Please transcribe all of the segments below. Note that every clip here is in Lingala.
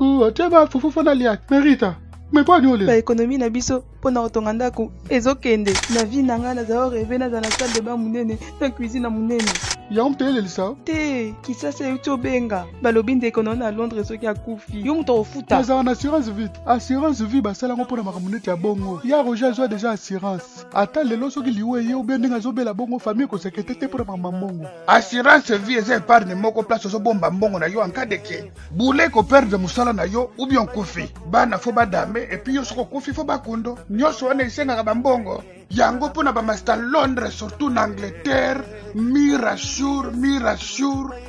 ndako, tiaba fufu na liak. Merita. Mais pas nous Ba économie na biso pona otonga ndako ezokende na vie nanga na zao rêver na la salle de bain munene na cuisine munene. Ya mtele lisa. Te kisasa yuto benga balobi ndeko na Londres soki akufi. Yo muto ofuta. Mais en assurance vie. Assurance vie basala ngo pona makamunete ya bongo. Ya Roger zo déjà assurance. Ata lelo soki liwe ye obe ndinga zo bela bongo famille ko sekete pona mamambongo. Assurance vie eza épargne moko place zo bomba mbongo na yo en cas de que. Boule ko perdre musala na yo ou bien kufi. Bana fo badame et puis yo soko kufi fo bakundo. Nyoso wana isenga bambongo. Yango pona ba master Londres surtout en Angleterre. Mirasure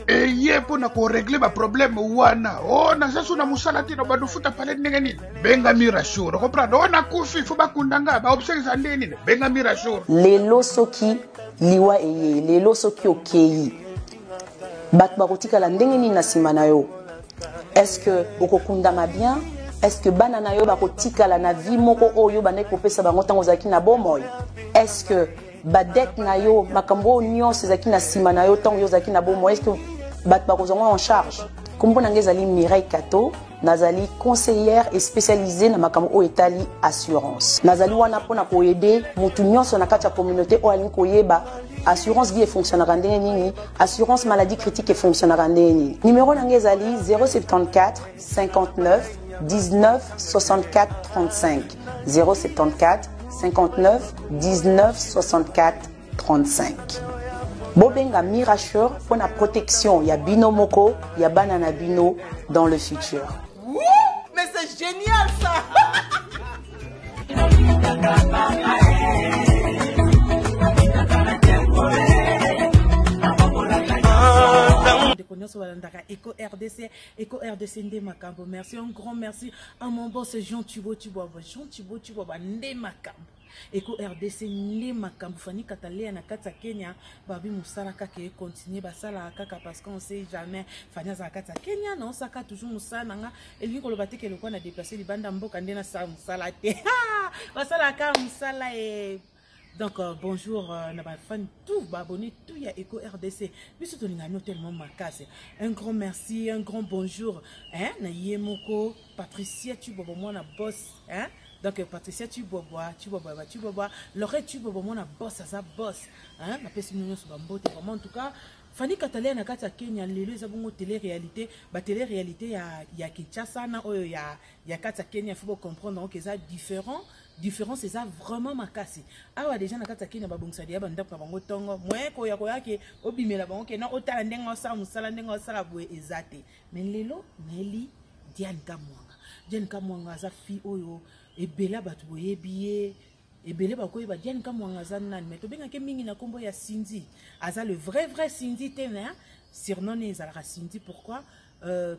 et ye pona ko régler ba problème wana. Oh na sasu na musala tino ba dufuta pale ndenge nini. Benga Mirasure. Comprendre ona kufi fo bakundanga ba obsèque ndeni. Benga Mirasure. Lelo soki liwa eye, lelo soki okeyi. Bat bakotika la ndenge nini na simana yo. Est-ce que okokundama bien? Est-ce que banana yo bakotika la na vie moko oyo bane kopesa bango tango zaki na bomoy? Est-ce que badet na yo makambo nyonso zaki na sima na yo tango yo zaki na bomoy? Est-ce que bat bakozonga en charge? Kombo nange zali Mireille Kato, nazali conseillère et spécialisée na makambo o etali assurance. Nazali wana pona ko aider mutu nyonso na kati ya communauté o alingi koyeba assurance vie fonctionnera ndenge nini, assurance maladie critique et fonctionnera ndenge nini. Numéro nange zali 074 59 19 64 35 074 59 19 64 35. Bobenga Mirasure pour la protection ya bino moko ya banana bino dans le futur. Ouh, mais c'est génial ça. Eco RDC Ndé Makambo. Merci, un grand merci à mon boss Jean Thibaut Thibaut Ndé Makambo. Eco RDC Ndé Makambo. Fanny Katalé na kata Kenya. Babi Moussala kake continue basala kaka parce qu'on sait jamais. Fanny za kata Kenya non saka toujours Moussala nanga. Eli ko lobate ke lokwa na déplacer li banda mboka ndena sa Moussala te. Basala ka Moussala et donc bonjour na fan tout abonné tout ya Eco RDC biso to linga tellement makase un grand merci un grand bonjour hein na yemoko Patricia Tubobo mona boss hein donc Patricia Tubobo Laurette Tubobo mona boss asa boss hein na pesi nous so bambote vraiment en tout cas Fanny Katalé na kata Kenya lelo za bongo télé-réalité ba télé-réalité ya Kinshasa na oyo ya kata Kenya faut comprendre donc ça différence c'est ça vraiment makasi awa déjà na kata Kenya babongisa dia banda pa bango tongo mweko ya koyake obimela bango ke na otala ndenga osala musala ndenga osala boye ezate mais lelo Nelly Diane Kamwanga za fi oyo ebela batu boye biye ebele bakoyi ba Diane Kamwanga za nani mais to benga ke mingi na kombo ya Cindy aza le vrai Cindy tena surnom ne ezala Cindy pourquoi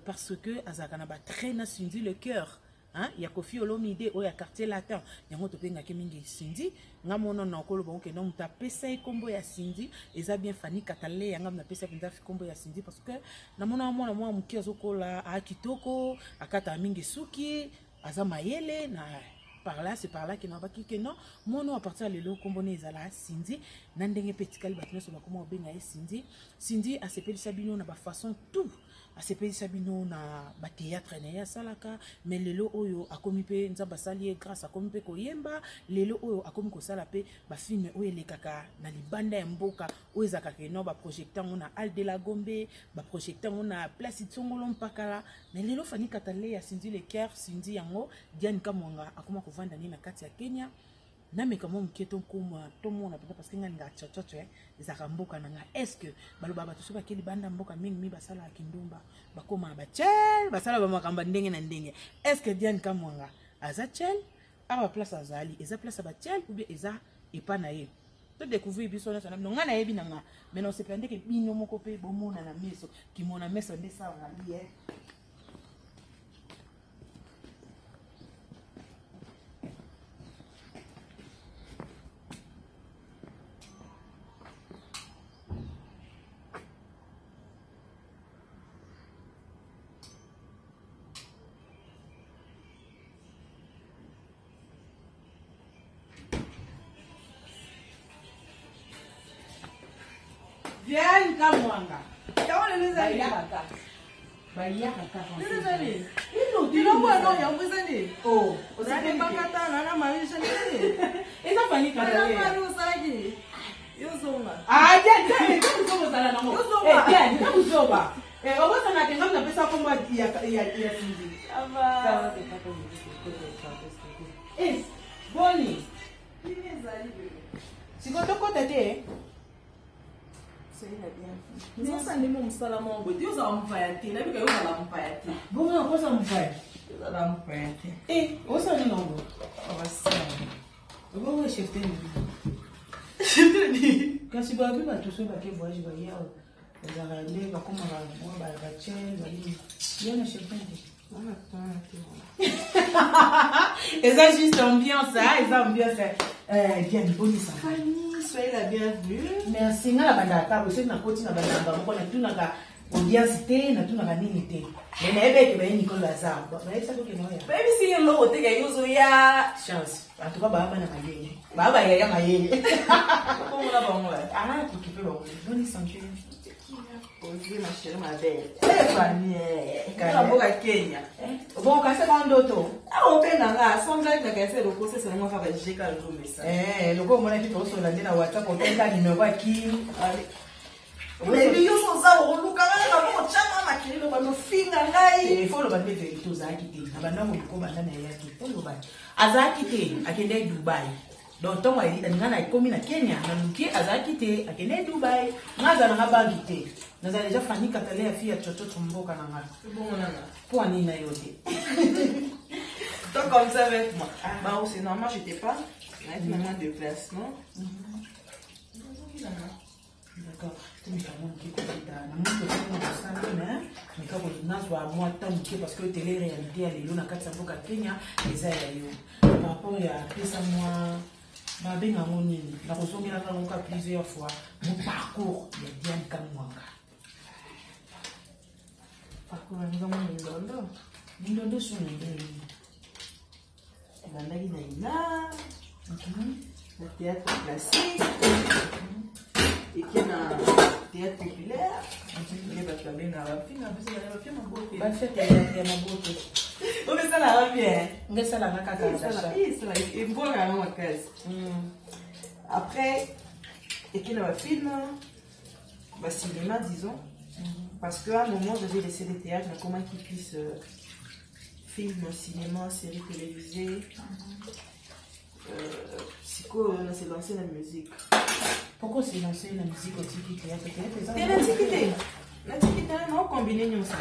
parce que azaka na ba traîna Cindy le cœur. Hein, ya Kofi Olomide o ya quartier latin yango to penga ke mingi Cindy nga mona na okolo bonke no muta pesa kombo ya Cindy eza bien Fanny Katalé yanga na pesa pinda kombo ya Cindy parce que na mona mwana mwa muki azokola a kitoko akata mingi suki aza mayele na par là c'est par là que na baki que non mono à partir de lo kombo ne ezala Cindy na ndenge petikali batino so bakoma obenga Cindy a sepeli sabino na ba façon tout asepeli sabino na ba théâtre na ya salaka mais lelo oyo akomi pe nzamba sali grâce akomi pe koyemba lelo oyo akomi ko sala pe ba film oyo lekaka na libanda ya mboka oyo zakaka no ba projecteur na Al de la Gombe ba projecteur na Place Tsongolo mpakala mais lelo Fanny Katalé ya Cindy le cœur Cindy yango Diane Kamwanga akoma ko vanda ni na kati ya Kenya na me kamo mketo kuma tomo na parce que ngani ngachochocho ezaka mboka nanga est-ce que baloba batu soba keli banda mboka mingi mi basala kindumba bakoma bachel basala ba makamba ndenge na ndenge est-ce que Diane Kamwanga aza chel awa place azali eza place ba chel ou bien eza epa na ye to découvrir biso na sana ngana yebi nanga mais non c'est pendant que bino moko pe bomona na meso ki mona meso ndesa ngali Diane Kamwanga. juste ambiance, Diane, bonne Fanny, soyez la bienvenue. merci. Nga la bandaka, vous êtes na koti na bandaka, vous connaissez tout na audience té, na tout na nini té. Mais na ebe ke ba Nicole Lazare. Ba esa ko ke no ya. Baby si lo o te ga yuzo ya Chance. En tout cas ba na mayele. Ba ya mayele. Comment la bon là? Ah, tu peux ba. Bonne santé. Bonjour ma chérie, ma belle. Fanny. Kala boka Kenya. Bon, quand c'est quand d'auto. Ah, on peut nanga, sans blague na kase le procès c'est moi fa jeka le message. Le go mona ki to so la na WhatsApp ko tenta numéro aki. Baby yo so za o luka na mo chama na kile ba no finga ngai. Il faut le battre de to za ki te. Na bana mo ko bana na ya ki. Faut le battre. Azaki te akende Dubai. Donc ton wa ida ngana ikomi na Kenya na luki azaki te akende Dubai. Ngaza na bangi te. Naza déjà Fanny Katale ya fille Toto Tumboka na ngana. Bon nana. Pour ani na yote. Donc comme ça avec moi. Bah c'est normal, j'étais pas. Là, il y a moins de déplacement. D'accord. Tu me fais mon petit coup na mtu kwa sana na nikako nazwa moi tant parce que télé réalité ya lelo na kati ya mboka Kenya eza ya yo. Par rapport ya pesa moi ba benga nini na kozongela ka plusieurs fois mon parcours ya Diane Kamwanga. Parcours ya Ndondo. Ndondo so ndeni. Bandaki na ina. Le théâtre classique. Et qui est un théâtre populaire. Il y a pas de bien à la fin, parce qu'il y a pas de beauté. Ba fête ya maboto. On met ça là bien. Ngesa la ngaka Ça là, et bon là dans ma case. Après, et qui a un film, bah cinéma disons, parce qu'à un moment j'avais laissé les théâtres, mais comment qu'ils puissent film, cinéma, série télévisée. Psycho, on s'est lancé dans la musique. Pourquoi s'est lancé la musique au Tiki Théâtre? C'est l'antiquité. L'antiquité, on combine nous ça.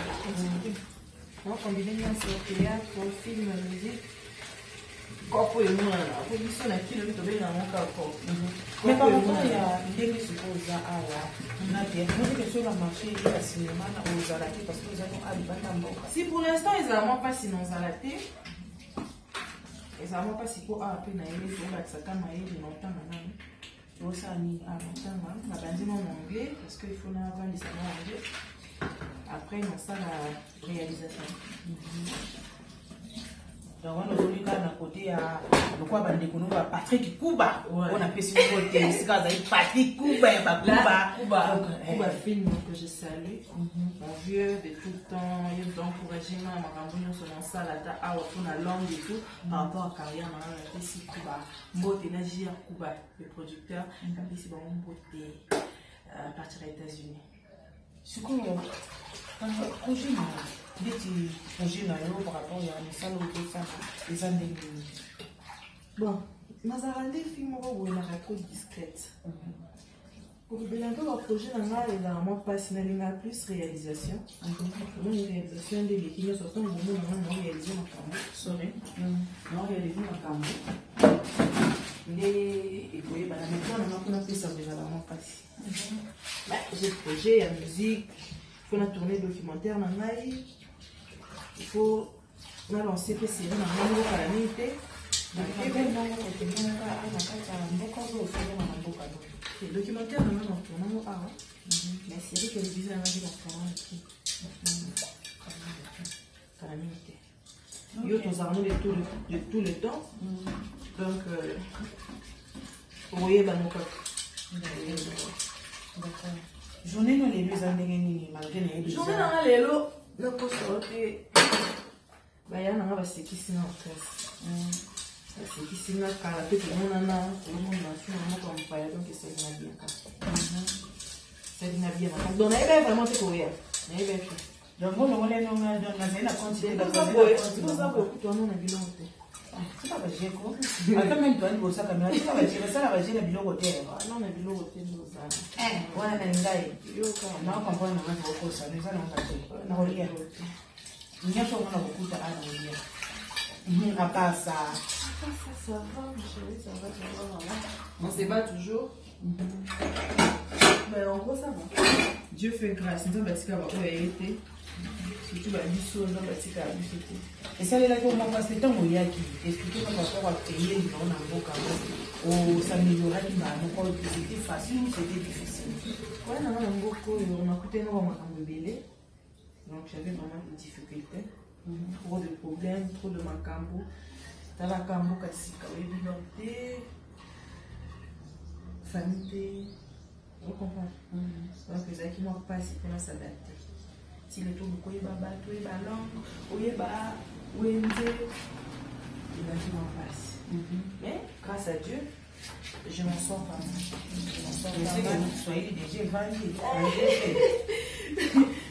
On combine nous ça, théâtre, film, musique. Corpo et moi, la position à qui le tomber dans mon corps. Mais par rapport à l'idée que suppose à on a bien que sur le marché il y a cinéma aux Zalati parce que nous avons à si pour l'instant ils n'ont pas si non Zalati. Ils n'ont pas si pour à peine aller sur la Sakama et longtemps maintenant. Ça ni à longtemps, on a bandé en anglais parce qu'il faut avoir des salons anglais. Après, on a ça la réalisation. Donc on a voulu qu'à côté à le quoi bandé qu'on a Patrick Kuba. On a fait sur le côté, c'est quand il Patrick Kuba, Kuba film que je salue. Mon vieux de tout le temps, il y a encouragement, ma campagne sur mon salle à pour la langue et tout par rapport à carrière, on a fait si Kuba. Mbote Najia Kuba, le producteur, il a fait si bon Mbote à partir des États-Unis. C'est quoi projet des projets par rapport à une salle où les années. Bon, Mazarande film où elle est trop discrète. Pour le bilan de projet, il y a vraiment pas plus réalisation. Une réalisation de l'équipe, surtout au moment où on réalise ma caméra. Sorry. On réalise ma caméra. Mais il faut y aller. Maintenant, on a fait ça déjà vraiment facile. J'ai le projet, il y a la musique. Il faut tourner documentaire dans l'année. Il faut lancer des séries dans la calamité. Le documentaire dans la tournant à la série télévisée dans la calamité. Il y a tous arnaud de tout le temps. Donc, vous voyez, dans nos cas. D'accord. Journée dans les deux années, malgré les deux. Journée dans les lots. nakosa te baya nanga basekisi na makasi basekisi na kala mpe tomonana tolomona suna moko ya mopaya donc esalina bien kaka esalina bien makasi donc nayeba vraiment te koya nayeba te donc nazali na continuer toza boye okutu wana na biloko te tika bajeko ata meme toali bosaka me tika baje basala baje na biloko te non na biloko te ndozala wana na ngai naokampona nanga kokosa eza nanga te nakolia nyonso omona kokuta ana olia apasa ça va, chérie, ça va. On se bat toujours. Mais en gros, ça va. Dieu fait grâce. Nous avons bâti qu'à avoir été. Surtout, bah, biso, nous avons bâti qu'à avoir été. Et ça, là, on m'a passé le temps où il y a qui expliquait par rapport à payer les gens dans le boca. Ou s'améliorer, qui m'a encore c'était facile ou c'était difficile. Ouais, non, on a coûté nous, on m'a embellé. Donc, j'avais vraiment des difficultés. Trop de problèmes, trop de macambo. Dans la cambo, kasika, évidemment, famille, vous comprenez? Donc, les gens qui n'ont pas si pour s'adapter. Si le tout beaucoup est baba, tout est ballon, ou est bas, ou est mzé, les gens qui n'ont pas si. Mais, grâce à Dieu, je m'en sors pas mal. Je m'en sors pas mal. Soyez déjà vendu.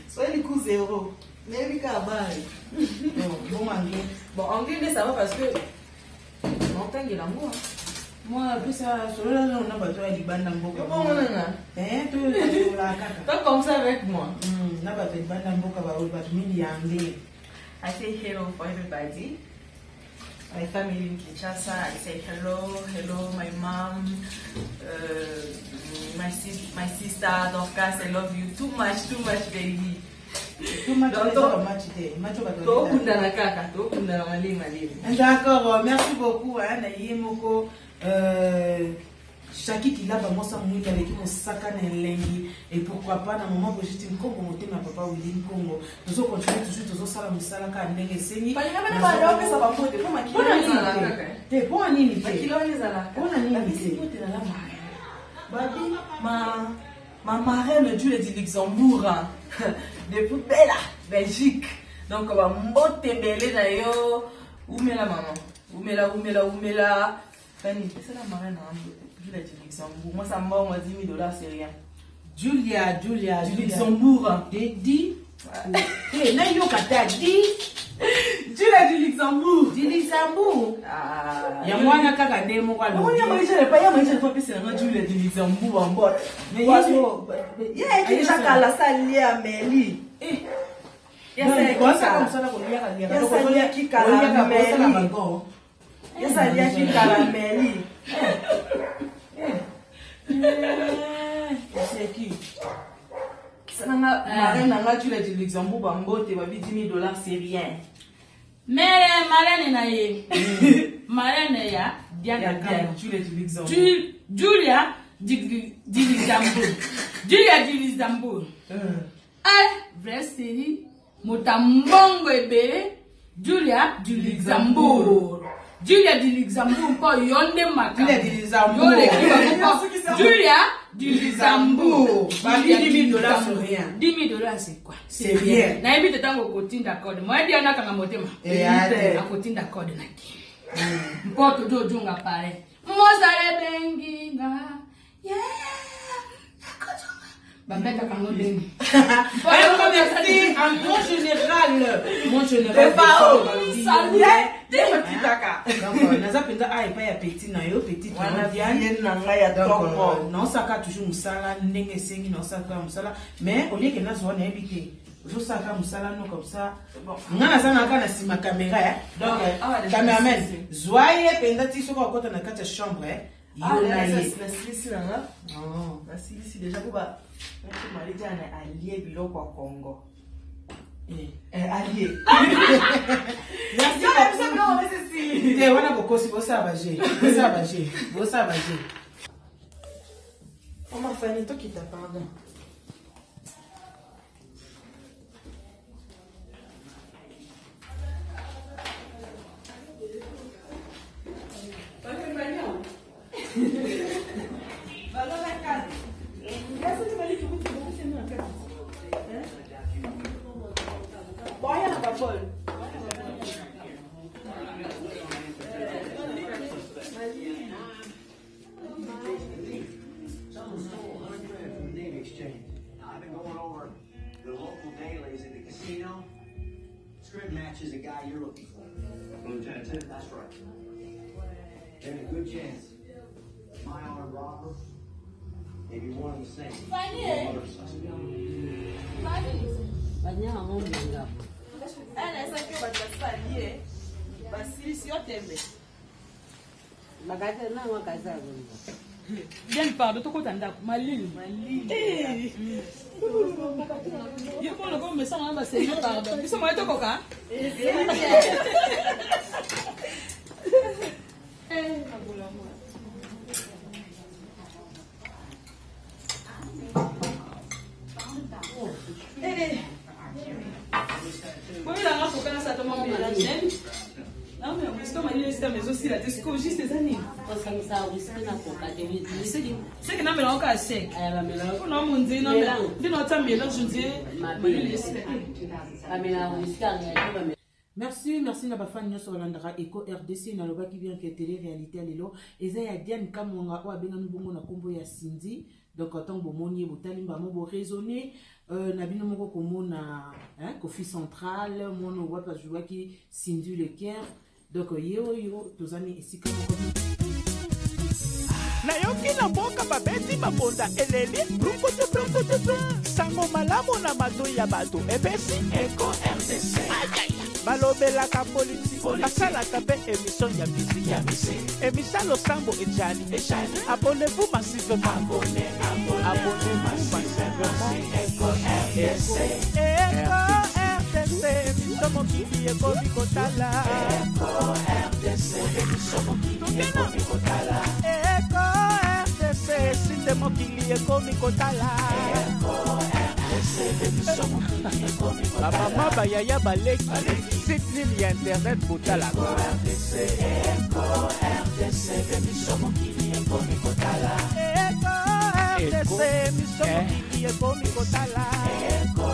Soyez les coups zéro. Mais oui, bon anglais. Bon, anglais, ça va parce que montagne est l'amour. Moi, plus ça, sur là, on a battu à l'Iban d'Amboka. Bon, on a. Pas comme ça avec moi. On a battu à l'Iban d'Amboka, on a battu à anglais. I say hello for everybody. My family in Kinshasa, I say hello, my mom, my sister, Dorcas, I love you too much, baby. D'accord, merci beaucoup. Moko Chaki qui l'a vraiment ça mouille avec mon sac à lengi et pourquoi pas dans moment où j'étais Congo monter ma papa William Congo nous allons continuer toujours tous ça la musala ka ndenge sengi pas na ba ça va pour te ma te pour nini te kilo les ala pour nini te babi ma marraine Dieu de Luxembourg depuis belle Belgique donc ba mbote belé na yo umela maman umela Fanny c'est la marraine Julia du Luxembourg. Moi, ça m'a $10 000, c'est rien. Julia du Luxembourg. Di. Eh, là, yo kata di. Julia du Luxembourg. Du Luxembourg. Ah. Ya mwana kaka demo kwa lo. Moi, ya maisha pas pesa na Julia du Luxembourg en bord. Mais il qui déjà kala salia Meli. Eh. Ya ça comme ça là ko lia ka lia. Ya salia ki kala Meli. Ya salia ki kala Meli. C'est qui? Ça n'a pas tu l'as du Luxembourg, Bambote, $10 000, c'est rien. Mais marraine na ye. Marraine ya bien tu l'as du Luxembourg. Julia du Luxembourg. Julia du Luxembourg. Vraie série. Motambongo ebele. Julia du Luxembourg. Julia du Luxembourg, pas Yonde Maka. Julia du Luxembourg. Julia du Luxembourg. $10 000 c'est rien. $10 000 c'est quoi? C'est rien. Na ebi tetango kotinda code. Moi dia na kanga motema. Akotinda code na ki. Mpoto jojunga pare. Mozare benginga. Yeah. Babeta kango dengi. Merci en mon général. Salut. Donc, naza penda a epa ya petit na yo petit wana bien na nga ya tongo non saka toujours musala ndenge sengi non saka musala mais au lieu que na zo na ebité zo saka musala no comme ça bon ngana sana kana sima caméra donc cameraman zoye penda ti soko kota na kata chambre yo na ye la silisi na nga non la silisi déjà ko ba on m'a dit ana allié biloko kwa Congo allié. Merci beaucoup. Te wana bokosi bosa baje. On m'a fait un qui t'a pardon. I've been going over the local dailies at the casino. Script matches a guy you're looking for. Lieutenant Tim? That's right. There's a good chance my armed robber may be one and the same. Other suspect. Bien pardon, tu comptes en Malil. Il faut le goût, mais ça m'a c'est pardon. Ils sont moi tout coca. Moi il a un coca ça te manque la chaîne. Non mais on est comme il est mais aussi la disco juste ces années. Comme ça on risque na coca de c'est que na mélange ka sec. Pour non mon dit non mais notre mélange je dis Merci, merci na bafani nyonso balandaka Eco RDC na loba ki bien que télé réalité lelo eza ya Diane Kamonga o abenga mbongo na kombo ya Cindy donc tant bomoni botalimba mo bo raisonner na bino moko komona hein Kofi Central mono wa pa jouer ki Cindy le Caire donc yo tozani esika moko na yoki na mboka babeti mabonda eleli brukutu sango malamu na mato ya bato epesi Eco RDC balobelaka politiki basalaka mpe émission ya misiki émission losambo ejali abonnez-vous massivement abonnez-vous massivement Eco RDC émission mokili ekomi kotala Eco RDC émission mokili ekomi kotala Eco RDC site mokili ekomi kotala Eco RDC émission mokili ekomi kotala bamama bayaya baleki site nini ya internet botala Eco RDC émission mokili ekomi kotala Eco RDC émission mokili ekomi kotala Eco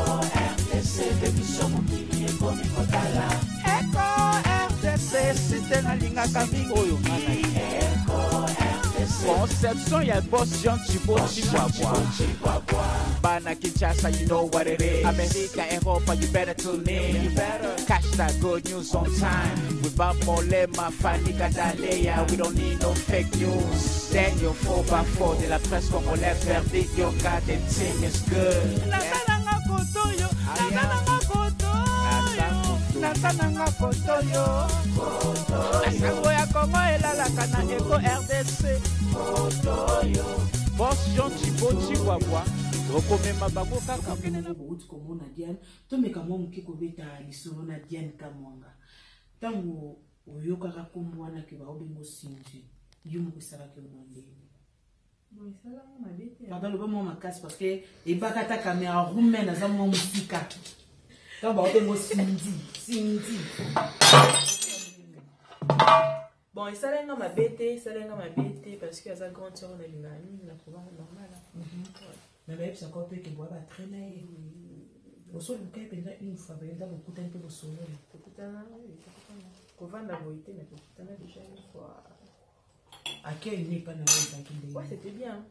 RDC émission mokili ekomi kotala Eco RDC site nalingaka mingi oyo ngana Eco RDC conception ya boss Jean Chibwa Bana Kinshasa, you know what it is. America, Europa, you better tune in. You better catch that good news on time. Without Molema, Fanny Gadalea, we don't need no fake news. Daniel 4x4 de la presse congolaise verdict. Your goddamn team is good. Natananga kotoyo. Asango ya Kongo elalaka na Eco RDC. Boss Jean Chibwa. Okomema bango kaka kene bouti komona Diane tomeka mo muke kobeta lisolo na Diane Kamwanga tango oyokaka kombwana ke ba obengo Cindy yo mukisaka ke mondeni bon ça là on a dit pardon le bon makasi parce que e bakata caméra roumaine za mo musika tango ba obengo Cindy bon ça là on m'a bêté parce que ça grande sœur on a l'ingani la trouva normal mais même c'est encore peu que bois va traîner au sol le caille pendant une fois ben dans le coup un peu au sol kovanda boité mais tokutana déjà une fois à quel n'est pas dans ouais c'était bien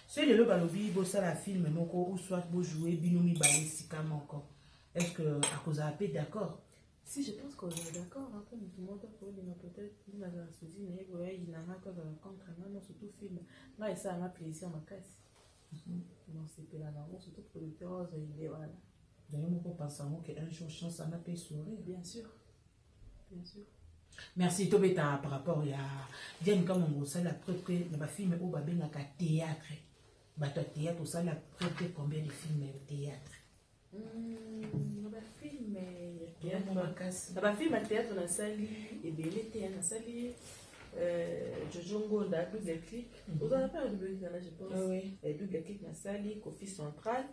c'est le balobi bossa la film moko ou soit beau jouer binomi balé sikama encore est-ce que à cause à paix d'accord si je pense qu'on est d'accord après tout le monde pour dire peut-être nous avons choisi mais il n'a pas contre moi surtout film là et ça m'a plaisir ma casse non c'est pas là surtout producteur il est voilà d'ailleurs mon pensant que un jour chance ça n'a pas sourire bien sûr merci Tobeta par rapport à Diane Kamongo ça la preuve que dans film au babenga ka théâtre bato théâtre ça la preuve que combien de films théâtre film à théâtre na sali et belete na sali Jojo Ngonda double clic vous en avez double clic là je pense et double clic na sali Kofi Central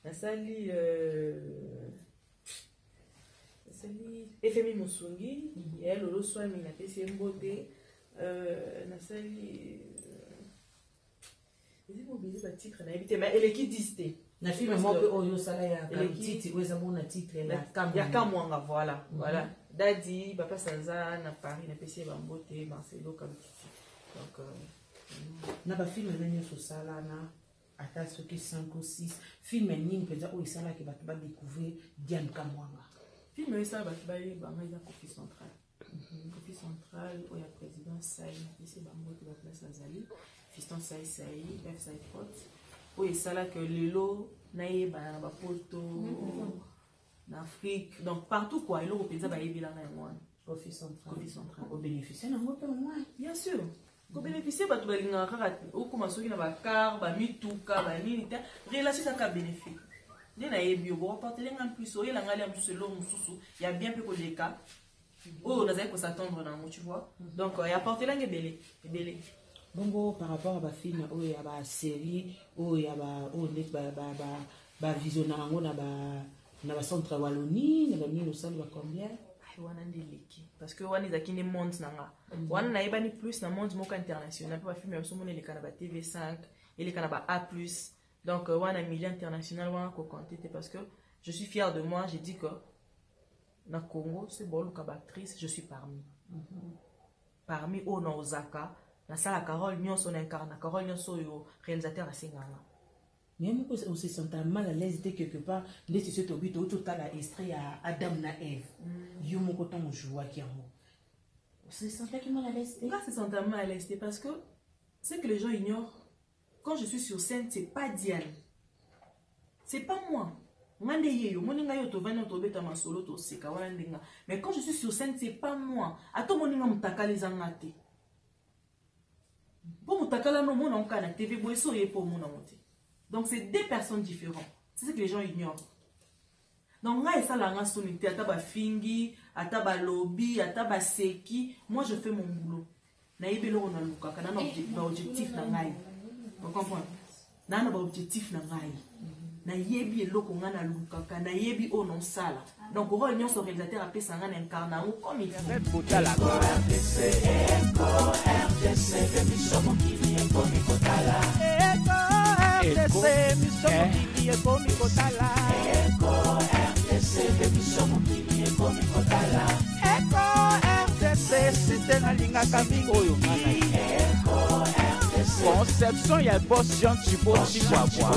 na sali FMI Musungi et Lolo Swami na pesi mbote na sali ils ont oublié le titre na habité mais elle est qui disté na film moko oyo sala ya titre oyo eza na titre ya kamwanga voilà dadi bapasa za na Paris na pesi bambote Marcelo Kamtiti donc na bafilme na nyonso osala na ata soki 5 ou 6 filme nini mpenza oyo esalaki bato badécouvrir Diane Kamwanga film oyo esala bato bayebanga eza Kofi Central Kofi Central oyo ya président Sai na pesi bambote baplace azali fiston Sai F Sai Pot oyo esalaki lelo nayebana na bapoto na Afrique donc partout quoi eloko mpenza bayebelanga yango wana Kofi Central obénéficie nango mpe omoi bien sûr kobénéficie bato balingaka kaka okoma soki na bakar bamituka banini te relation kaka bénéfique nde nayebi bokoportelenga plus oyelanga lia mosusu elo mosusu ya bien mpe koleka oyo nazali kosattendre nango tu vois donc yaportelenga ebele bongo par rapport à bafilme oyo ya basérie oyo ya oyo ndeti bavisionna yango na bacentre ya Wallonie na banini osali bacombien wana ndeleki parce que wana ezalaki nde monde nanga wana nayebani plus na monde moko international mpe bafilme ya somona eleka na ba TV5 eleka na ba A+, donc wana milieu international wana kokonte te parce que je suis fière de moi, j'ai dit que na Congo c'est boluka ba actrice je suis parmi oyo na ozaka nasala Carole nyonso na incarna Carole nyonso oyo réalisateur asenganga même on se sent mal à l'aise dès quelque part les c'est tout but tout la extrait à Adam na Eve yo moko tango joua ki yango on se sentait mal à l'aise on se sentait mal à l'aise parce que c'est que les gens ignorent quand je suis sur scène c'est pas Diane c'est pas moi ngande yeyo moninga yo to vana to beta masolo to seka wala ndinga mais quand je suis sur scène c'est pas moi ato moninga mutakala ezanga te pour mutakala no mona on kana TV boy so ye pour mona monter. Donc c'est deux personnes différentes. C'est ce que les gens ignorent. Donc là, ça la sonité, ataba fingi, ataba lobby, ataba seki. Moi, je fais mon boulot. Naïbe lo na luka, kana na objectif na ngai. Vous comprenez? Na na objectif na ngai. Na yebi eloko nga na luka, kana yebi o non sala. Donc au réunion sur réalisateur après ça nga incarna ou comme il faut. RDC, l'émission qui vient comme Kotala. RDC, mission qui est comme Kotala. RDC, l'émission qui vient comme Kotala. RDC, c'était la ligne à Camille. Conception, y'a boss Jean Chibo Chihuahua.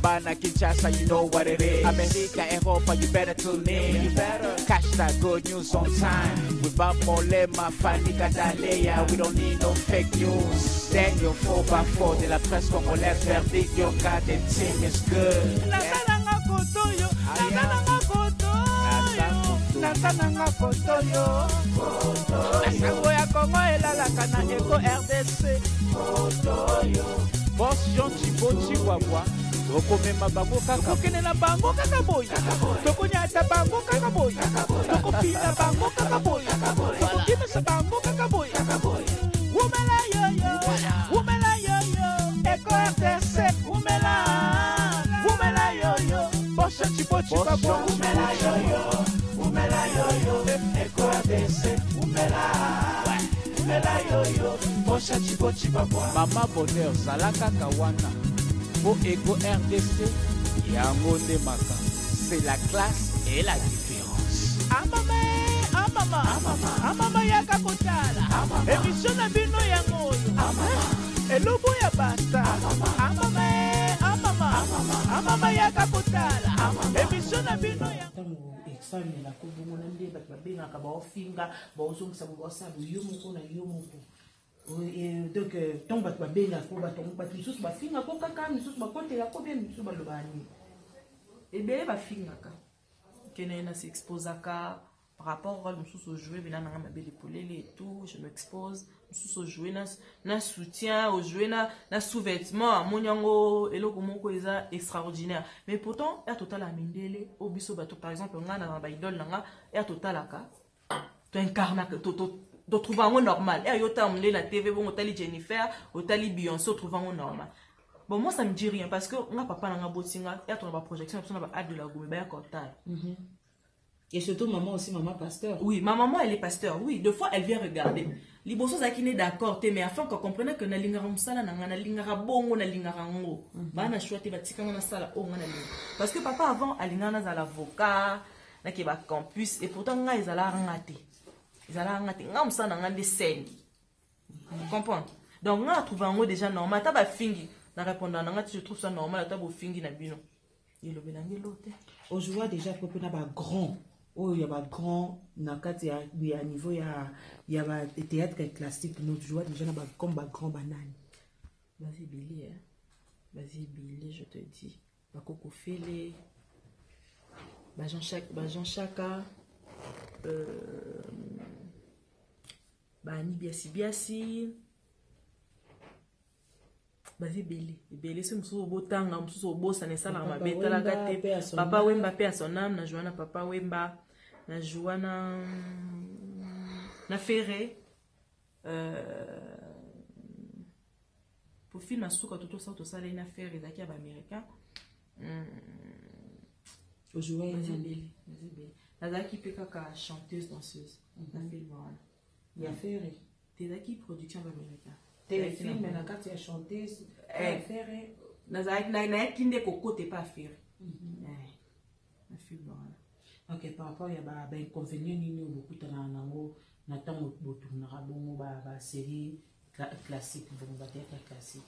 Bana Kinshasa, you know what it is. America, Europa, you better tune in. You better catch that good news on time. Without Molema, Fanny Gadaleya, we don't need no fake news. Then you're 4x4 de la presse congolaise, verdict, your goddamn team is good. Natananga Kotoyo, Natananga Kotoyo, Natananga Kotoyo. Asango ya Kongo elalaka na Eko RDC. Kotoyo. Boss Jean Chibo Chihuahua. Tokomema bango kaka kokene bango kaka boy tokonyata bango kaka boy tokopina bango kaka boy tokokimisa bango kaka boy umela yoyo Eko RDC umela yoyo Boss Chibo Chihuahua umela yoyo Eko RDC umela yoyo Boss Chibo Chihuahua Mama Bonheur salaka kawana Pour Ego RDC, Yangonde Maka, c'est la classe et la différence. Amama yaka kotala. Émission na bino yango. Elobo ya basta. Amama yaka kotala. Émission na bino yango. Examine la kubu monande bakabina ka ba ofinga ba osongisa bo sabu yo moko na yo moko. Donc ton bat benga ko ba ton bat misusu ba finga ko kaka misusu ba kote ya ko bien misusu ba lobani ebele ba finga ka kene na s'exposa ka par rapport à misusu jouer bina na mabele polele et tout je m'expose misusu jouer na soutien au jouer na sous-vêtements monyango eloko moko eza extraordinaire mais pourtant ya total amindele obiso bato par exemple ngana na ba idole nga ya total ka to incarna de trouver un normal. Et yota amlé la TV, bon, otali Jennifer, otali Beyoncé, trouver un normal. Bon, moi, ça me dit rien parce que on a papa n'a pas botinga, et on a pas projection, on a pas hâte de la gomme, ben, quand Et surtout, maman aussi, maman pasteur. Oui, ma maman, elle est pasteur. Oui, deux fois, elle vient regarder. Liboso Zaki n'est d'accord, mais afin qu'on comprenne que na lingara musala na lingara bongo na lingara ngo. Ba na choite ba tika na sala o ngana linga. Parce que papa avant alingana za l'avocat, na ke ba campus et pourtant nga ezala ngate. Ezala ngate nga musala nga de sendi. Vous comprenez? Donc nga trouvé ngo déjà normal ta ba fingi. Na répondant nga je trouve ça normal ta bo fingi na bino. Et le belangi lote. Aujourd'hui déjà peuple na ba grand. Oh, il y a pas grand nakati ya niveau il y a ba théâtre classique notre joie déjà na ba comme ba grand banane. Vas-y Billy hein. Vas-y Billy, je te dis. Ba Coco Félé. Ba Jean-Jacques ba Ani Biasi. Vas-y Billy c'est mususu botanga mususu bosa na sala ma betala kate. Papa Wemba pe à son âme na Joana papa Wemba. Na Joana na Ferré pour film asuka tout ça na Ferré zaki ba américain aujourd'hui Billy na zaki pe kaka chanteuse danseuse na film voilà il y a Ferré zaki production ba américain téléfilm na carte ya chanteuse Ferré na zaki na kinde ko côté pas Ferré na film voilà. Ok, par rapport à l'inconvénient, nous avons beaucoup de série classique, classique.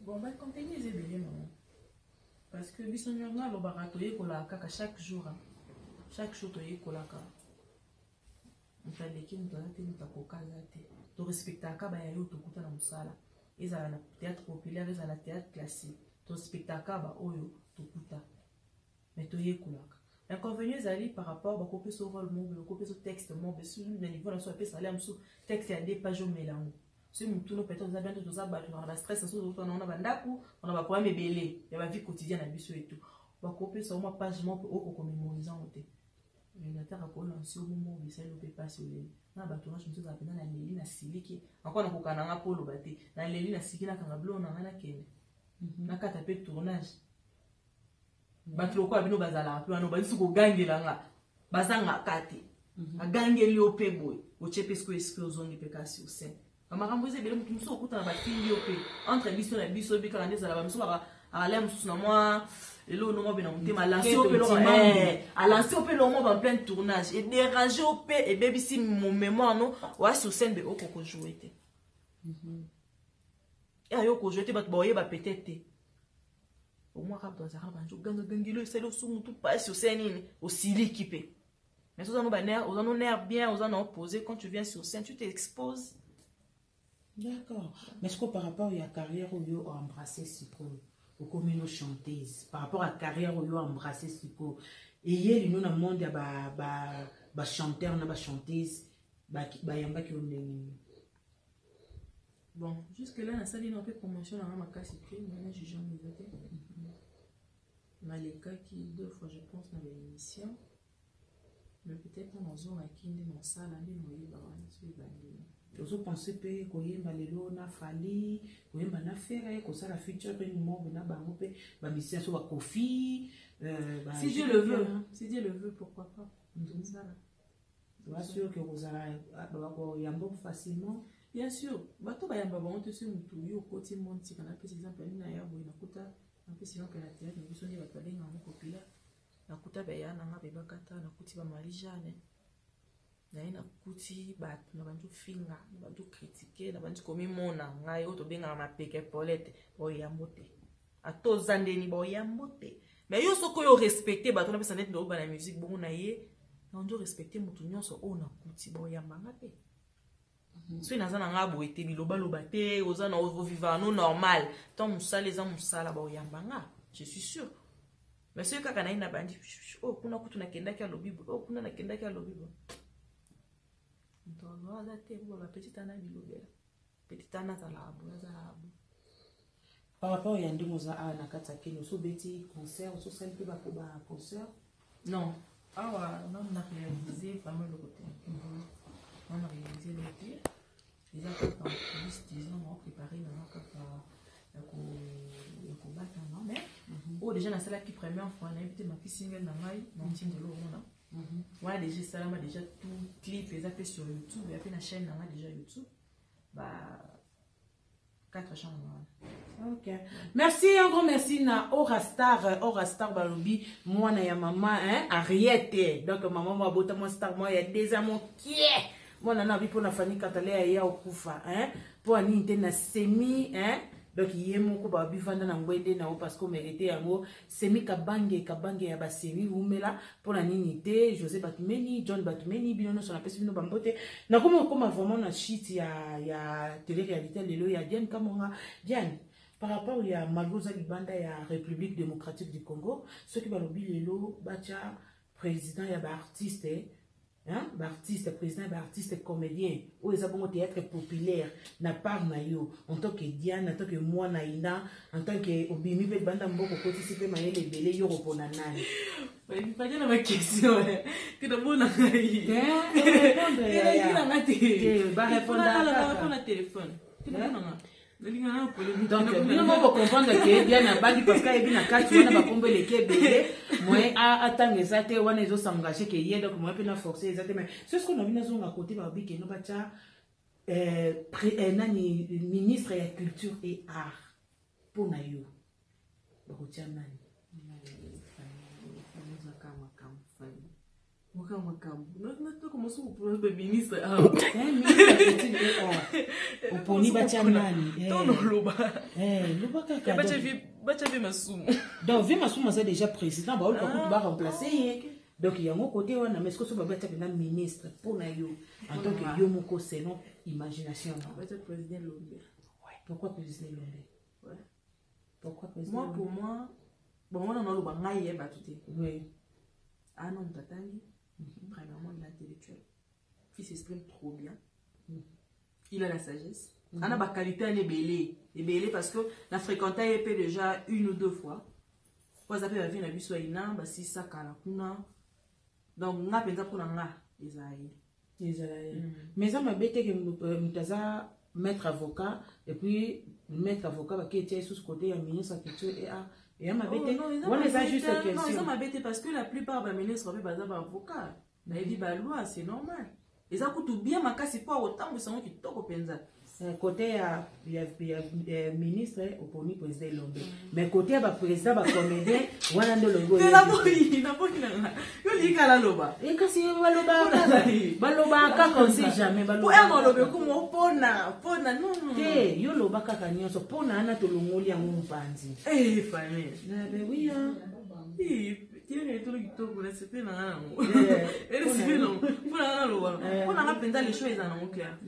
Bon, bah, contenu, c'est bien, maman. Parce que, vi son journal, on va ratoyer chaque jour. Chaque jour, tu es kolaka. On t'a dit que nous avons tu respectes à Kaba et tu écoutes dans le sala. Ils ont un théâtre populaire, ils ont un théâtre classique. Tu respectes à Kaba, tu écoutes. Mais tu es kolaka. L'inconvénient est par rapport à copier ce rôle mobile, copier ce texte mobile, sur le niveau de la texte et à des pages au mélange. Si nous tournons peut-être aux abentos, aux abattus, on a stress, on a bandaku, on a problème belé, il y a la vie quotidienne à biso et tout. On va copier sur ma page mobile au mémorisant. Il y a un peu de moment où ça ne peut pas sur les. Na batona je me suis appelé na leli na siliki. Encore na kokana nga polo bate. Na leli na siliki na kangablo na ngana kene. Na kata pe tournage. Batloko abino bazala pe wana bazi ko gangela nga bazanga kati agangeli ope boy ochepe sko ozongi pe kasi osen amakambo ezebele mutu muso okuta na batindi ope entre biso na biso bika na ndeza la ba muso ba ala muso na moi elo no mo be na mutema lancer ope lo a lancer ope lo mo ba en plein tournage et déranger ope et bebisi mon mémoire no wa sur scène be okoko jouer te et ayo ko jouer te bat boye ba peut-être au moins quand on s'arrête banjo gangilo c'est le sou tout pas sur scène au siliki pe mais aux nos nerfs bien aux en opposé quand tu viens sur scène tu t'exposes. D'accord, mais est-ce que par rapport à la carrière où vous embrassé Siko au communes chanteuses par rapport à la carrière où vous embrassé Siko et hier nous dans le monde ba chanteur na ba chanteuse ba yamba ki on. Bon, jusque-là, on a sali une promotion dans ma casse et on a jugé en nouveauté. Malika qui, 2 fois, je pense, dans l'émission. Mais peut-être qu'on a qui dans la salle, vous pensez que vous avez na fali, vous avez na ferre, que ça la future pe mo na bango pe ba mission so ba Kofi si Dieu le veut, si Dieu le veut, pourquoi pas. Ça là. Bien sûr que vous allez yambo facilement. Bien sûr, bato ba yamba bango te sur mutu yo côté monti kana par exemple na ya boy na kuta un peu sinon que la théâtre mais biso ni bato balenga ngo populaire na kuta ba ya na ngabe bakata na kuti ba marijane na ina kuti bato na bantu finga na bantu critiquer na bantu komi mona ngai o to benga ma peke polete o yambo te ato zandeni bo yambo te mais yo soko yo respecter bato na pesa net ndo ba na musique bongo na ye na ndo respecter mutu nyonso o na kuti bo yamba ngape. Si nous avons été bilobalobaté, aux ans où vivre nous normal, tant moussa les ans moussa là-bas au Yambanga, je suis sûr. Mais ceux qui ont une bandi, oh, kuna kutu na kenda kia lobibo, oh, kuna na kenda kia lobibo. Donc, on va attaquer la petite Anna bilobela, petite Anna zalabu, zalabu. Par rapport à Yandi Moza à Nakatake, nous sommes bêtis concert, nous sommes simples à concert. Non, ah, on a réalisé vraiment le côté. On a réalisé le pire. Les acteurs en plus, disons, on a préparé le combat. Mais, oh, déjà, dans celle qui première fois, on a invité ma fille single dans maille, dans le team de l'eau, Moi déjà ça m'a déjà tout clip et ça fait sur YouTube et puis la chaîne là déjà YouTube. Bah 4 chambres. Ok. Merci, un grand merci na Orastar Balobi, moi na ya maman, hein, Ariette. Donc maman m'a bota mon star, moi il y a des amants qui est. Moi na vie pour la famille Katalé ya okufa, hein. Pour ani na semi, hein. Donc il y a mon coup ba bifanda na ngwende na parce qu'on méritait yango semi kabange ya ba série umela pour la ninité José Batumeni, John Batumeni, binono sur la peste bino bambote. Na comme vraiment na shit ya télé-réalité lelo ya Diane Kamonga. Diane, par rapport à Malgoza Libanda ya République démocratique du Congo, ceux qui balobi lelo bacha président ya ba artiste, hein, artiste, président, artiste, comédien, ou ils ont théâtre populaire, n'a pas maillot, en tant que Diane, en tant que moi, Naïna, en tant que Obimi, le banda mboko, côté si peut mailler les bélés, yoro pour nanane. Pas dire ma question, que de bon naï. Répondre à téléphone. Donc, nous pouvons comprendre que Diane a bandi parce qu'elle est bien à 4 mois, va pomper les kébélés. Moi, attends, les athées, on est tous engagés qu'il y a, donc moi, je peux forcer les athées. Mais c'est ce qu'on a vu dans un côté, Babi, que nous avons ministre de la culture et art pour Nayo. ministre donc vi masumu c'est déjà président ba va remplacer donc il y a mon côté on a mais ce que ça va être ministre pour Nayo en tant que yo moko c'est non imagination président Lombe. Pourquoi président Lombe? Pourquoi président? Moi pour moi bon on a le bangaye ba tout oui. Ah non, Tatani, premièrement, il est intellectuel. Il s'exprime trop bien. Il a la sagesse. Il a la qualité, il est belé. Il est belé parce que la fréquenté EP déjà 1 ou 2 fois. Pour ça, il a vu la vie soit ina, si ça kalakuna. Donc, on a pensé pour nga Isaïe. Mais ça m'a bêté que Mutaza maître avocat et puis maître avocat qui était sous ce côté il ministre de la culture et art. Et on m'a bêté. On les a juste question. Non, ils ont m'abêté parce que la plupart des ministres sont pas avocats. Mais il dit bah loi c'est normal. Et ça coûte bien ma casse pas autant que ça qui toque au penza. Côté il y a ministre au premier président Lombe. Mais côté ba président ba comédien wana ndo longo. C'est la boy, na boy na. Yo li kala loba. Et kasi baloba ka on sait jamais baloba. Pour un lobe comme pona non. Eh yo loba kaka nyonso pona ana to longoli yango mpanzi. Eh famille. Na be oui hein. Il y a tout qui tourne pour laisser faire un an. Et c'est long. Pour un an, on a pensé les choses en clair.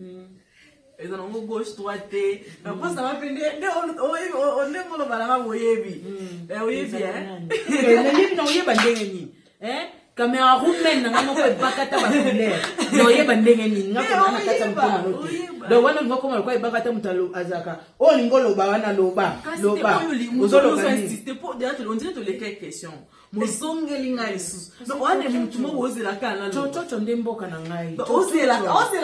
Et dans le gauche droite, après ça va peine. On est mon balama oyebi. Oyebi hein. Les non yeba ndengeni. Hein? Caméra roumaine na ngamo ko bakata ba couleur. No yeba ndengeni ngako na kata mtoma lote. Donc wana ngoko ko bakata mutalo azaka. O lingolo ba wana loba. Ozolo insister pour déjà on dirait les quelques questions. Mozongeli ngai lisusu. Donc wana mtu mo ozela kana lo. Chocho ndemboka na ngai. Ozela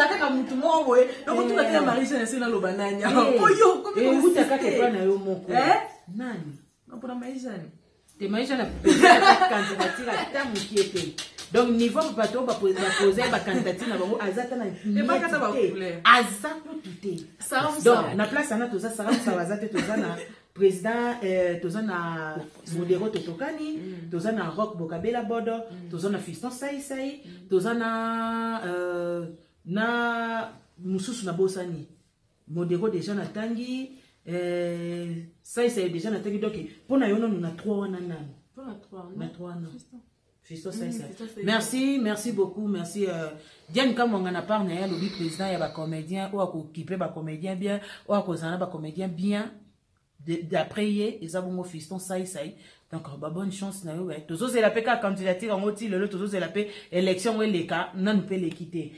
kaka mtu mo boye. Donc tu la Marisha na sena lo bananya. Oyo comme on uta kaka plan na yo moko. Nani? Non pour Marisha ni. Te Marisha na candidature ta mukiete. Donc niveau bato ba poser ba candidature na bango azata na. Et ba kata ba couleur. Azako tuté. Donc na place ana toza sara savazate toza na président toza na modero totokani toza na rock bokabela bodo toza na fiston sai toza na mususu na bosani modero déjà na tangi sai déjà na tangi donc pona yono na 3 wana nani na 3 na fiston sai. Merci beaucoup, merci Diane Kamonga na part na ya lobi président ya ba comédien ou occupé ba comédien bien ou akozana ba comédien bien. D'après hier, ils ont mon fiston saï. Donc, bonne chance. Tous ceux qui ont la candidature en outil, le tous ceux qui ont la élection, les cas, non, peut les quitter.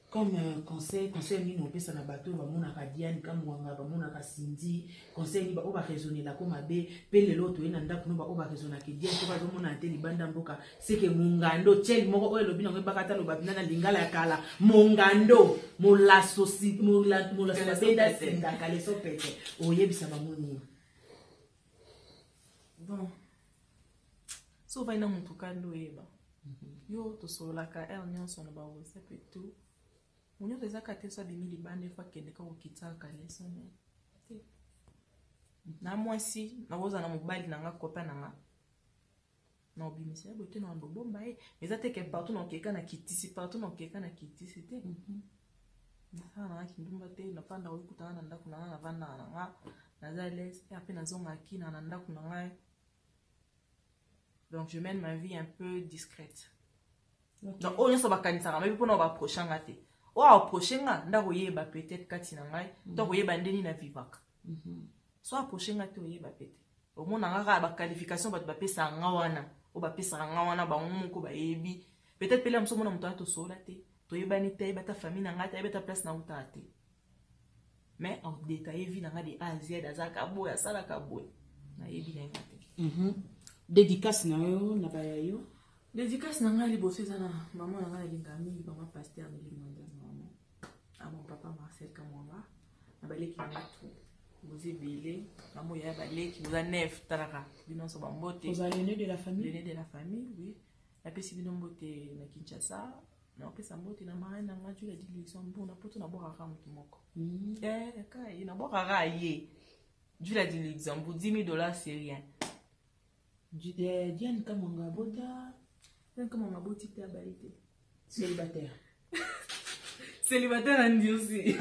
Comme conseil, nous on peut s'en abattre, on a pas Diane, comme on a pas Cindy, conseil, on va raisonner là comme abbé, pelle l'autre, on va raisonner que Diane, on va monter les bandes d'amboka, c'est que Mungando, tel moro, le bin, on va pas le babina, lingala kala, Mungando, mola soci, mola beda, c'est d'accord, sopete, oye, ça va mourir. Bon. so va ina muntu kando eba yo to sola ka el nyonso na ba WhatsApp et tout munyo teza ka te so bimi libande fa kende ka okita ka lesone na mwasi na boza na mobali na nga copain na nga na obimisa bote na ndo bomba mais ça te que partout na keka na kitisi partout na keka na kitisi te na na kindumba te na panda okutana na ndako na na vanda na nga na zales et après na zonga ki na ndako na nga. Donc je mène ma vie un peu discrète. Okay. Donc on se va kanisa mais pour nous va prochain gâté. O prochain ndako yeba peut-être katina ngai to yeba ndeni na vivaka. Soit prochain gâté yeba peut-être. Au moins na nga ba qualification ba pesa nga wana. O ba pesa nga wana ba muko ba yebi. Peut-être pele mso mona mto ato sola te. To yeba ni te ba ta famille na nga te ba ta place na uta te. Mais en détail vie na nga de A à Z azaka boya sala ka boy. Na yebi na ngate. Dédicace na yo na baya yo. Dédicace na nga liboso ezana maman na nga lingami maman pasteur Melinda maman. À mon papa Marcel Kamwanga. Na baleki na tout. Vous ébélé, maman ya baleki, vous a neuf talaka. Bino so bambote. Vous allez l'aîné de la famille. L'aîné de la famille, oui. La pesi bino mbote na Kinshasa. Na pesa mbote na marraine na ngaju la direction bon na poto na boraka mutu moko. Kai na boraka ye. Du la direction pour $10,000 c'est rien. Diane Kamwanga bota. Diane Kamwanga boti te abalite. Célibataire. Célibataire Andy aussi.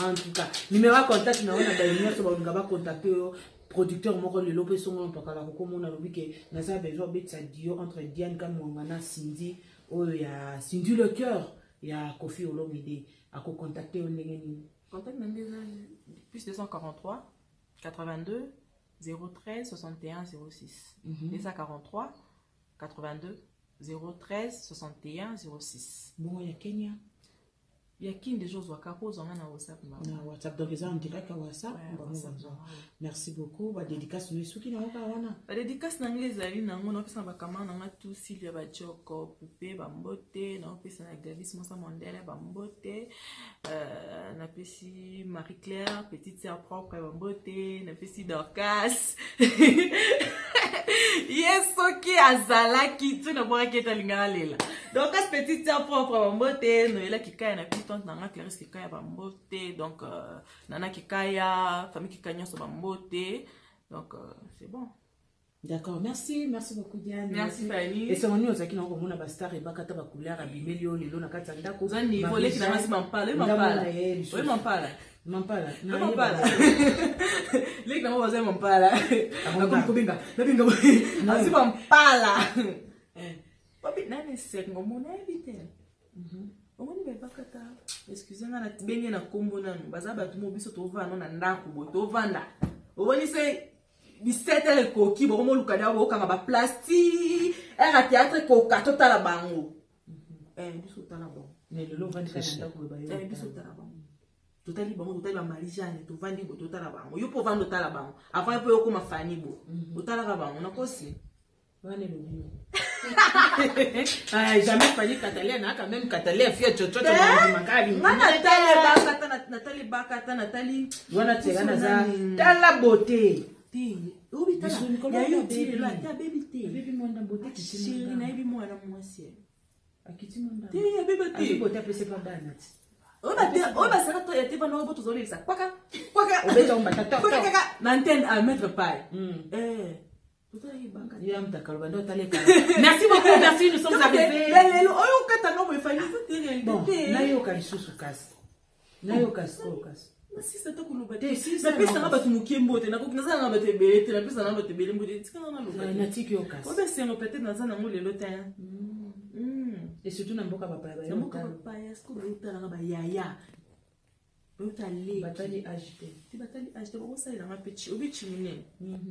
En tout cas, numéro de contact na ona dernière so ba contacter producteur moko le lopé songo pakala ko mona lobi ke na za besoin betsa dio entre Diane Kamwanga na Cindy o ya Cindy le cœur ya Kofi Olomide a ko contacter on ndengeni. Contact na ndeza plus 243 82 013 61 06. 243 82 013 61 06. Bon ya Kenya. Il y a qui des choses à cause on a WhatsApp na WhatsApp donc ça on dirait que WhatsApp merci beaucoup ba dédicace nous souki na ka wana ba dédicace na ngile zali na ngona pesa ba kama na ngatu Sylvia ba Choko poupée ba mbote na pesa na Gladys Mosa Mondele ba mbote na pesi Marie Claire petite sœur propre ba mbote na pesi Dorcas yes ok azalaki tu na bora keta lingala lela Dorcas petite sœur propre ba mbote no ela kikaya na tante nanga Clarisse kikaya ba mbote donc nana kikaya famille kikanya so ba mbote donc c'est bon. D'accord, merci beaucoup Diane. Merci Fanny. Et c'est mon nous qui n'ont pas ba star et ba kata ba couleur abimeli lelo na kata ndako. Za niveau les qui na masi mampala, oui mampala. Les qui na mo za mampala. Akubinga. Asi mampala. Papi nani sek ngomona ebite. Omoni bebakata excusez-moi na benye na kombo nanu baza batu mo biso to vana na ndako bo to vanda oboni se bisete le koki bo mo lukada bo kanga ba plastique era théâtre ko ka totala bango biso tala bon mais le vandi ka ndako ba yo biso tala bango totali bango totali ba marijane to vandi bo totala bango yo po vando tala bango avant po yo ko mafani bo totala ka bango na kosi wane lo bio jamais fallu Catalina na quand même Catalina fia chocho makali Nathalie Bakata Nathalie wana tegana za tala beauté ti obi tala ya yo ti la ta baby monda beauté chérie na ebi mwana mwasi akiti monda ti ya baby ti beauté pese pa bana ti oba sala to ya ti bana obo to zolisa kwaka obeta umbatata na antenne à mettre paille Merci beaucoup, merci, nous sommes arrivés. Bon, nayo kalisusu kasi. Nayo kasi. Si c'est toi qui nous battez, si ça va pas te mbote, na kokina za na ba te belete, na pesa na ba te bele mbote, tika na loka. Na tiki yo kasi. Obe sengo peut-être na za na ngole lota. Et surtout na mboka bapaya ba yo. Na mboka bapaya, est-ce que ba utala na ba yaya? Ba utale. Batali agité. Ti batali agité ba kosa ila ngapechi, obi chimune.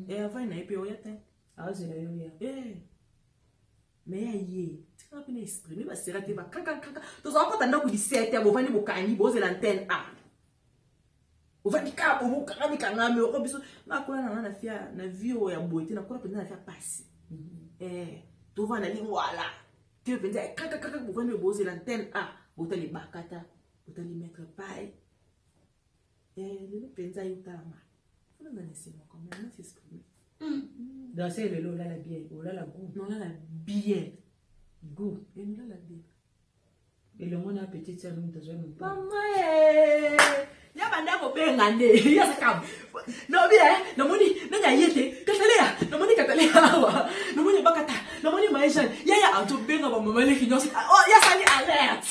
Et avant na epe oya te. Ah, c'est la yoya. Mais aïe, tu vas bien exprimer, bah c'est raté, bah caca. Tu vas encore t'en dire 17 heures, vous venez vous cani, vous l'antenne A. Vous venez cap, vous cani mais au biso, ma quoi na fia, na vie ou ya beauté, na quoi peut na faire passer. Tu vas na ligne voilà. Tu veux dire caca, vous venez vous l'antenne A, vous allez bakata, vous allez mettre paille. Le penza yutama. Faut na laisser moi quand même s'exprimer. Danser le lot, là, la bien. Oh là, la goût. Non, là, la bien. Goût. Et là, la bien. Et le monde a petit, ça nous besoin de pas. Maman, ya banda ko bengane ya sakam no bi no moni na ya yete katalea no moni katalea wa no moni bakata no moni maisha ya auto benga ba mama le kinyo oh ya sali alert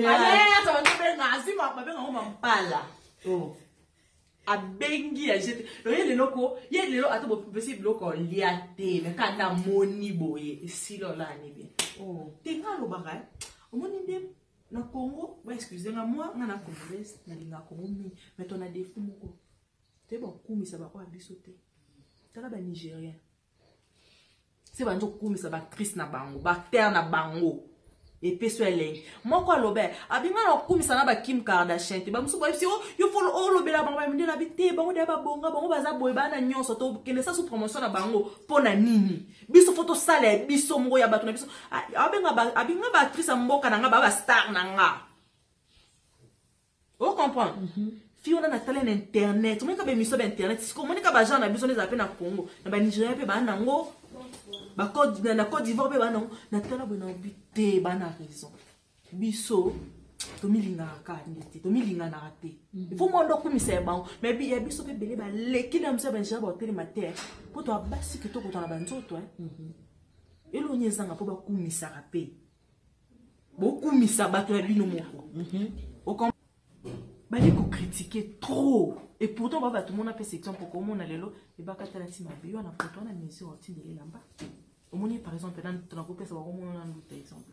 alert on to benga azima ba benga ngoma mpala oh abengi ya jete no ye lelo ato bo possible loko liate me kana moni boye silo la ni bien oh tinga lo baka omoni ndem na Congo, excusez-moi, na Congolaise, na linga Congo mi, mais on a des fous moko. Te bon kumi ça va pas bisoter. Tala ba Nigérien. C'est ba njo kumi ça ba actrice na bango, ba acteur na bango. Et puis so eleng. Moko lobe, abinga na kumi ça na ba Kim Kardashian, te ba muso ba si yo follow o lobe la bango ba minde na bité, bango de ba bonga, bango ba za boy ba na nyonso to kende sa sous promotion na bango pona nini. Biso photo sale biso moko ya bato na biso abinga ba actrice mboka na nga ba star na nga. Vous comprenez? Fi on a natale na internet, on ka be miso ba internet, si comment ka ba gens na biso les appels na Congo, na ba Nigeria pe ba nango ba Côte d'Ivoire pe ba nango, natala bo na bité ba na raison. Biso to milinga ka ndete, to milinga na raté. Il faut mondo ko mi se ba, mais bi ya biso pe belé ba leki na mse ba njaba hotel mater. Po to abasi ke to ko na ba nzoto elo nyezanga po ba kumisa rapé. Bo kumisa bato ya bino moko. Bali ko critiquer trop et pourtant ba tout le monde a fait section pour comment on a lelo et ba katala ti mabe yo na photo na misi o ti de lamba. Omoni par exemple dans ton groupe ça va comment on a un exemple.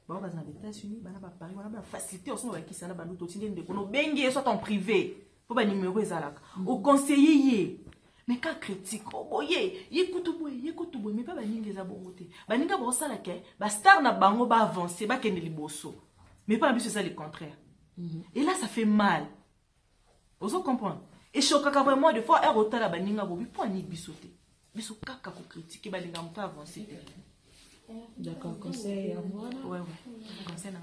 Ba ba dans les États-Unis ba na ba Paris ba na facilité au son ba ki ça na ba luto ti de kono bengi soit en privé. Faut ba numéro ezalaka. Au conseiller mais quand critique oh boye yekutu boye mais pas ba ninga za bongote. Ba ninga bo sala ke ba star na bango ba avancer ba kende liboso. Mais pas c'est ça le contraire. Et là, ça fait mal. Vous comprenez? Et je suis vraiment de fois, un retard à Baninga Bobi pour un bisoté. Biso kaka ko critiquer Baninga on peut avancer. D'accord, conseil à moi. Ouais. Conseil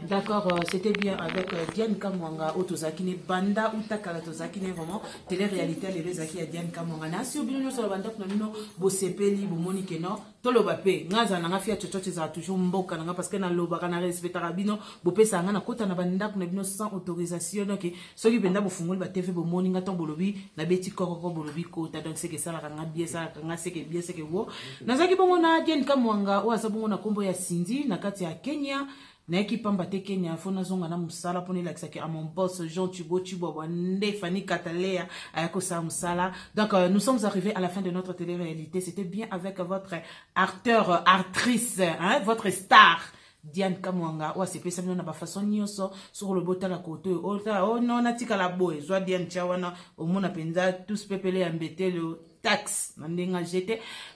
d'accord, c'était bien avec Diane Kamwanga, Otozakine, Banda, Utakala Tozakine, vraiment, télé-réalité, les Rezaki à Diane Kamwanga. Nasi obino sur la banda, nous bosepeli, bomonique, non, tolobape, Naza, n'a fait à toujours mboka, parce que dans l'oba, n'a respecté Rabino, bopé sa na kota na banda, qu'on a bien sans autorisation, donc, ceux qui benda bofungol, ba TV bomoni, n'a bolobi, na beti koroko bolobi, kota, donc c'est que ça, la bien ça, c'est que bien, c'est que wo. Nazaki bomona, Diane Kamwanga, oazabongo na kombo ya Cindy, na kati ya Kenya, na ekipamba te Kenya fona zonga na musala pone la kisaki à mon boss Jean Tubo Wande Fanny Katalea ayako sa musala. Donc nous sommes arrivés à la fin de notre télé-réalité. C'était bien avec votre acteur, actrice, hein, votre star Diane Kamwanga. Ouais, c'est pas ça na ba façon nyonso sur le bota la côté. Oh non natika la boy, soit Diane Chawana au mona penza tous pepele ambete le taxe.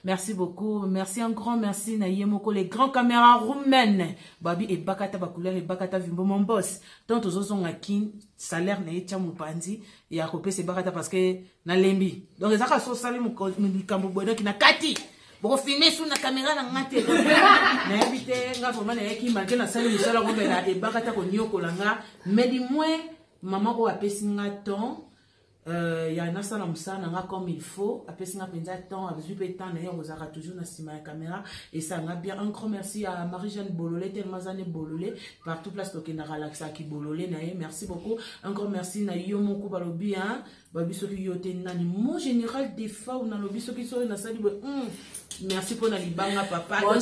Merci beaucoup. Merci un grand merci Nayemoko, les grands caméras roumaines. Babi et Bakata Bakouleur et Bakata Vimbo mon boss. Tant aux autres kin salaire na echa mupandi et à couper c'est Bakata parce que na lembi. Donc ça so sali mu kambo bodo ki na kati. Bon filmer sous la caméra na ngate. Na habité nga forma na yaki malgré na sali musala ko bela et Bakata ko nyoko langa. Mais du moins maman ko apesi nga ton. Il y a un salam ça comme il faut après ça penza temps avec du temps d'ailleurs vous aura toujours na sima caméra et ça m'a bien un grand merci à Marie-Jeanne Bololé tellement zané Bololé partout place to kenara laxa qui Bololé na merci beaucoup un grand merci na Yomoko balobi hein babi soki yote nani mon général des fois on a lobi soki so na sali merci pour la libanga papa mon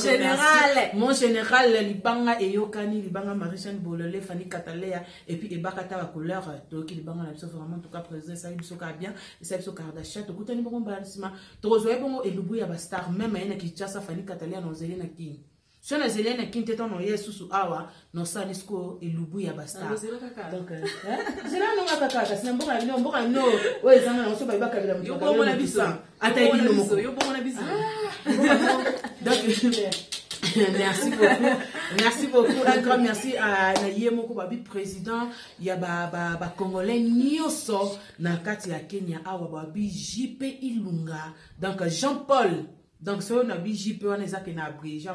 général libanga et yokani libanga Marie-Jeanne Bololé Fanny Katalea et puis Ebakata la couleur donc libanga na biso vraiment en tout cas présent ça biso ka bien ça biso Kardashian to kutani bongo bansima to zoe bongo elubu ya ba star même ena ki chasa Fanny Katalea no zelena ki so na zelena ki teto no yesusu awa no sanisko elubu ya ba star donc zela no kaka sina mboka no we zanga no so ba ibaka bila mtu yo na biso ata ibino mo yo bongo na biso donc merci beaucoup un grand merci à Nayemoko Babi président ya ba congolais nyoso na kati ya Kenya awa Babi JP Ilunga donc Jean-Paul donc so na bi JP on ezaki na abrégé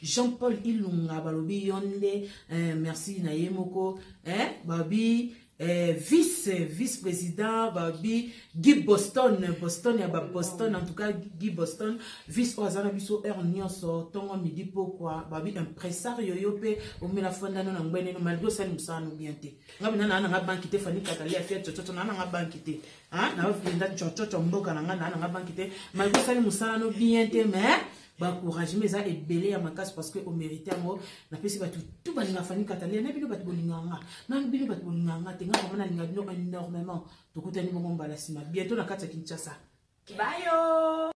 Jean-Paul Ilunga balobi yonde merci Nayemoko Babi vice-président babi Guy Boston ya ba Boston, en tout cas Guy Boston vice ozana biso nyonso tongo midi pourquoi babi impresario yope o mela fonda no ngwene no malgo sali musano biente ngabi nana nga banki te fani katalia fia chocho nana nga banki te na vinda chocho mboka na nga banki te malgo sali musano biente mais ba courage mais ça est belé à ma casse parce que au mérite ngo na pesi ba tout ba linga fani katalia na bino ba bolinganga na bino ba bolinganga te nga kama na linga bino énormément to kutani mo mbala sima bientôt na kata Kinshasa bye yo.